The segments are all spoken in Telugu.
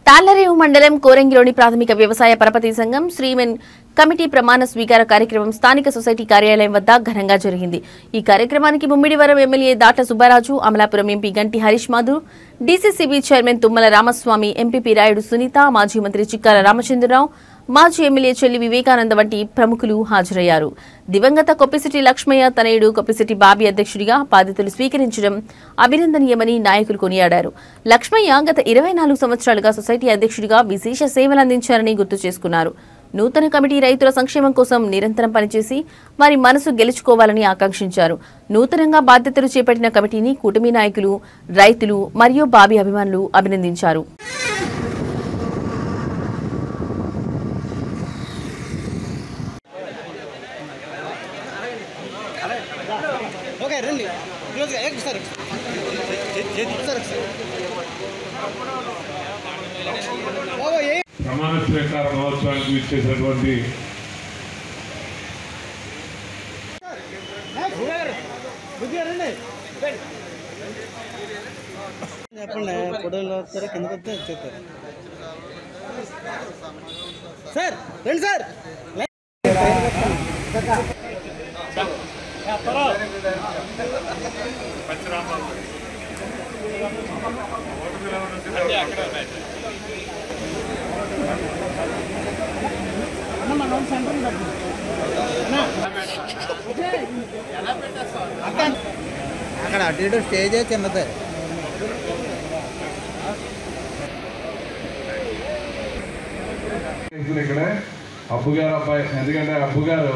తాళ్లరేవు మండలం కోరంగిలోని ప్రాథమిక వ్యవసాయ పరపతి సంఘం శ్రీమెన్ కమిటీ ప్రమాణ స్వీకార కార్యక్రమం స్థానిక సొసైటీ కార్యాలయం వద్ద ఘనంగా జరిగింది. ఈ కార్యక్రమానికి Mummidivaram MLA Datla Subbaraju, Amalapuram MP Ganti Harish Madhur, DCCB chairman Tummala Ramaswamy, MPP Rayudu Sunitha, మాజీ మంత్రి చిక్కాల రామచంద్రరావు, మాజీ ఎమ్మెల్యే చెల్లి వివేకానంద వంటి ప్రముఖులు హాజరయ్యారు. దివంగత కొప్పిశెట్టి లక్ష్మయ్య తనయుడు కొప్పిశెట్టి బాబీ అధ్యక్షుడిగా బాధ్యతలు స్వీకరించడం అభినందనీయమని నాయకులు కొనియాడారు. లక్ష్మయ్య గత 24 సంవత్సరాలుగా సొసైటీ అధ్యక్షుడిగా విశేష సేవలందించారని గుర్తు చేసుకున్నారు. నూతన కమిటీ రైతుల సంక్షేమం కోసం నిరంతరం పనిచేసి వారి మనసు గెలుచుకోవాలని ఆకాంక్షించారు. నూతనంగా బాధ్యతలు చేపట్టిన కమిటీని కూటమి నాయకులు, రైతులు మరియు బాబీ అభిమానులు అభినందించారు. ప్రమాణ స్వీకార మహోత్సవానికి ఇచ్చేసినటువంటి చెప్పండి ఫోటోలు వస్తారా కిందకి వస్తే చెప్తారు సార్ రండి సార్ అక్కడ అటు ఇటు స్టేజే చిన్నదే. ఇక్కడే అబ్బు గారు అబ్బాయి, ఎందుకంటే అబ్బు గారు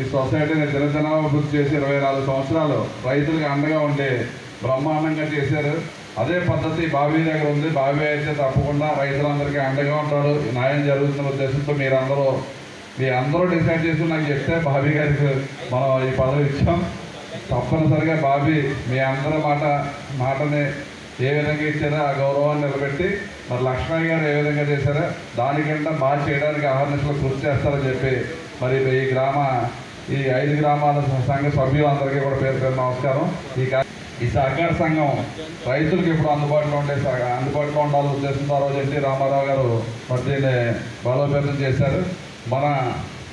ఈ సొసైటీని దినదినాభివృద్ధి చేసి 24 సంవత్సరాలు రైతులకు అండగా ఉండి బ్రహ్మాండంగా చేశారు. అదే పద్ధతి బాబీ దగ్గర ఉంది. బాబీ అయితే తప్పకుండా రైతులందరికీ అండగా ఉంటాడు. న్యాయం జరుగుతున్న ఉద్దేశంతో మీ అందరూ డిసైడ్ చేసి నాకు చెప్తే బాబీ గారికి మనం ఈ పదవి ఇచ్చాం. తప్పనిసరిగా బాబీ మీ అందరి మాటని ఏ విధంగా ఇచ్చారో ఆ గౌరవాన్ని నిలబెట్టి మరి లక్ష్మయ్య గారు ఏ విధంగా చేశారో దానికంటే బాగా చేయడానికి అహర్నిశలు కృషి చేస్తారని చెప్పి మరి ఈ 5 గ్రామాల సంఘ సభ్యులందరికీ కూడా పేరు పేరు నమస్కారం. ఈ సహకార సంఘం రైతులకు ఎప్పుడు అందుబాటులో ఉండాలని ఉద్దేశంతో రోజు ఎన్టీ రామారావు గారు మరి దీన్ని బలోపేతం చేశారు.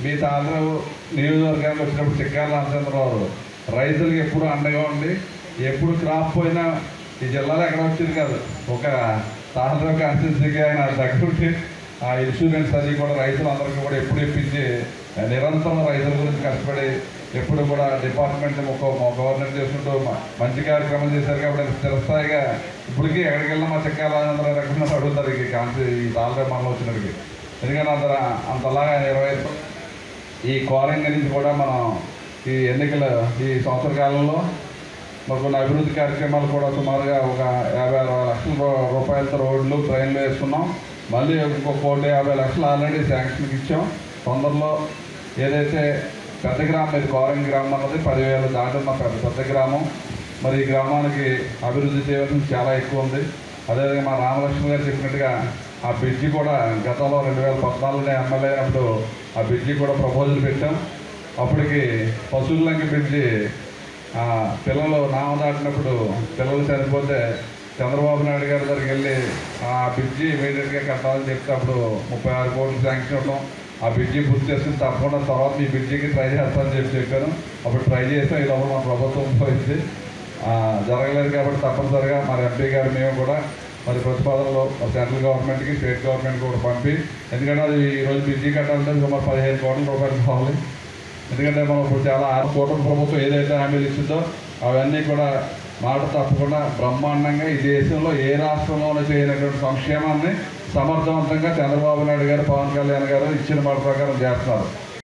మీ తాండ్రవు నియోజకవర్గానికి వచ్చినప్పుడు చిక్కాల రామచంద్రరావు రైతులకు ఎప్పుడు అండగా ఉండి ఎప్పుడు క్రాప్ పోయినా ఈ జిల్లాలో ఎక్కడ వచ్చింది కాదు, ఒక తాండ్రవు కాన్స్టిట్యూన్సీకి ఆయన దగ్గరుండి ఆ ఇన్సూరెన్స్ అది కూడా రైతులందరికీ కూడా ఎప్పుడు ఇప్పించి నిరంతరం రైతుల గురించి కష్టపడి ఎప్పుడు కూడా డిపార్ట్మెంట్ గవర్నమెంట్ చేసుకుంటూ మంచి కార్యక్రమం చేశారు. కాబట్టి స్థిరస్థాయిగా ఇప్పటికీ ఎక్కడికి వెళ్ళినా మా చిక్కాల రామచంద్రరావు ఎక్కడ అడుగుతారు ఈ తాండ్రవు మనలో వచ్చినడికి. ఎందుకంటే అంతలాగా ఈ కోరంగి నుంచి కూడా మనం ఈ ఎన్నికల ఈ సంవత్సర కాలంలో కొన్ని అభివృద్ధి కార్యక్రమాలు కూడా సుమారుగా ఒక 50-60 లక్షల రూపాయలతో రోడ్లు, ట్రైన్లు వేసుకున్నాం. మళ్ళీ ఇంకో 1,50 లక్షలు ఆల్రెడీ శాంక్షన్కి ఇచ్చాం. తొందరలో ఏదైతే పెద్ద గ్రామం, ఇది కోరంగి గ్రామం అన్నది 10,000 దాటున్న పెద్ద గ్రామం. మరి ఈ గ్రామానికి అభివృద్ధి చేయవలసింది చాలా ఎక్కువ ఉంది. అదేవిధంగా మా రామలక్ష్మి గారు చెప్పినట్టుగా ఆ బ్రిడ్జి కూడా గతంలో 2014 ఎమ్మెల్యే అయినప్పుడు ఆ బ్రిడ్జి కూడా ప్రపోజల్ పెట్టాం. అప్పటికి పశువులంకి బ్రిడ్జి పిల్లలు నామ దాటినప్పుడు పిల్లలు చనిపోతే చంద్రబాబు నాయుడు గారి దగ్గరికి వెళ్ళి ఆ బ్రిడ్జి ఇమీడియట్గా కట్టాలని చెప్తే అప్పుడు 36 కోట్లు శాంక్షన్ ఇవ్వడం, ఆ బ్రిడ్జి పూర్తి చేసుకుని తప్పకుండా తర్వాత ఈ బ్రిడ్జికి ట్రై చేస్తానని చెప్పాను. అప్పుడు ట్రై చేసాం. ఈ లోపల మా ప్రభుత్వం పోయింది, జరగలేదు. కాబట్టి తప్పనిసరిగా మరి ఎంపీ గారు మేము కూడా మరి ప్రతిపాదనలో సెంట్రల్ గవర్నమెంట్కి, స్టేట్ గవర్నమెంట్కి కూడా పంపి, ఎందుకంటే అది ఈరోజు బ్రిడ్జి కట్టాలంటే సుమారు 15 కోట్ల రూపాయలు కావాలి. ఎందుకంటే మనం ఇప్పుడు చాలా 6 కోట్ల ప్రభుత్వం ఏదైతే హామీలు ఇచ్చిందో అవన్నీ కూడా మాట తప్పకుండా బ్రహ్మాండంగా ఈ దేశంలో ఏ రాష్ట్రంలోనూ చేయనటువంటి సంక్షేమాన్ని సమర్థవంతంగా చంద్రబాబు నాయుడు గారు, పవన్ కళ్యాణ్ గారు ఇచ్చిన మాట ప్రకారం చేస్తున్నారు.